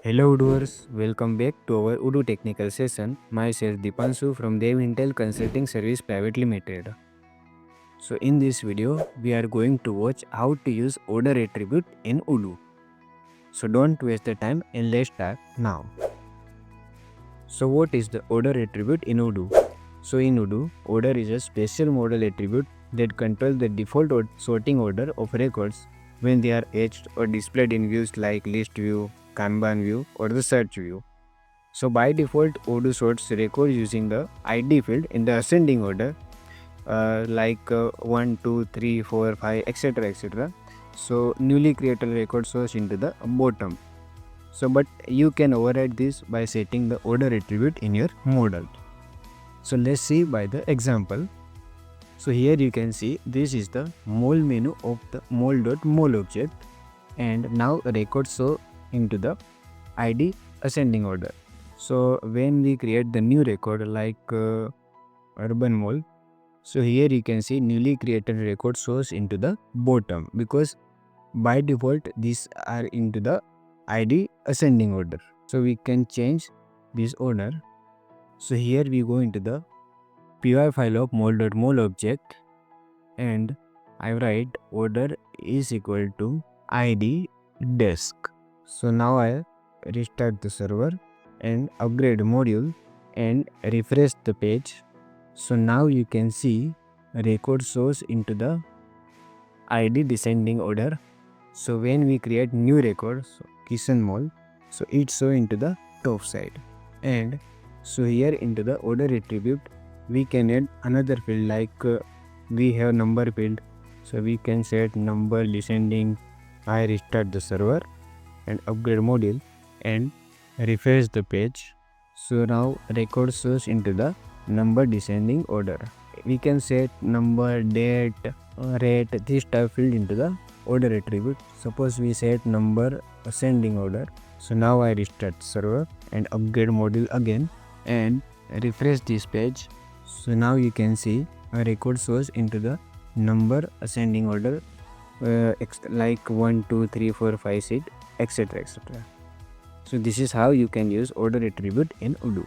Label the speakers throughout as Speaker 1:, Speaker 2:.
Speaker 1: Hello Odoers, welcome back to our Odoo technical session. Myself Dipanshu from Devintelle Consulting Service Private Limited. So in this video, we are going to watch how to use order attribute in Odoo. So don't waste the time and let's start now. So what is the order attribute in Odoo? So in Odoo, order is a special model attribute that controls the default sorting order of records when they are etched or displayed in views like list view, kanban view or the search view. So by default, Odoo sorts records using the ID field in the ascending order, like 1, 2, 3, 4, 5, etc. etc. So newly created record source into the bottom. So but you can override this by setting the order attribute in your model. So let's see by the example. So here you can see this is the mol menu of the mol.mol object, and now records show into the ID ascending order. So when we create the new record like urban mall, so here you can see newly created record shows into the bottom because by default these are into the ID ascending order. So we can change this order. So here we go into the py file of mol.mol object and I write order is equal to ID desk. So now I restart the server and upgrade module and refresh the page. So now you can see record shows into the ID descending order. So when we create new record, so Kishan Mall, so it show into the top side. And so here into the order attribute, we can add another field like we have number field. So we can set number descending. I restart the server and upgrade module and refresh the page. So now record shows into the number descending order. We can set number, date, rate, this type field into the order attribute. Suppose we set number ascending order. So now I restart server and upgrade module again and refresh this page. So now you can see a record shows into the number ascending order like 1, 2, 3, 4, 5, 6, etc. etc. So this is how you can use order attribute in Odoo.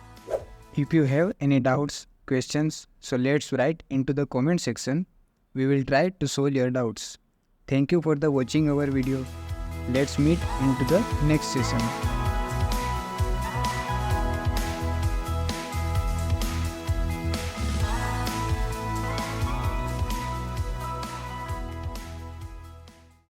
Speaker 2: If you have any doubts, questions, so let's write into the comment section. We will try to solve your doubts. Thank you for the watching our video. Let's meet into the next session.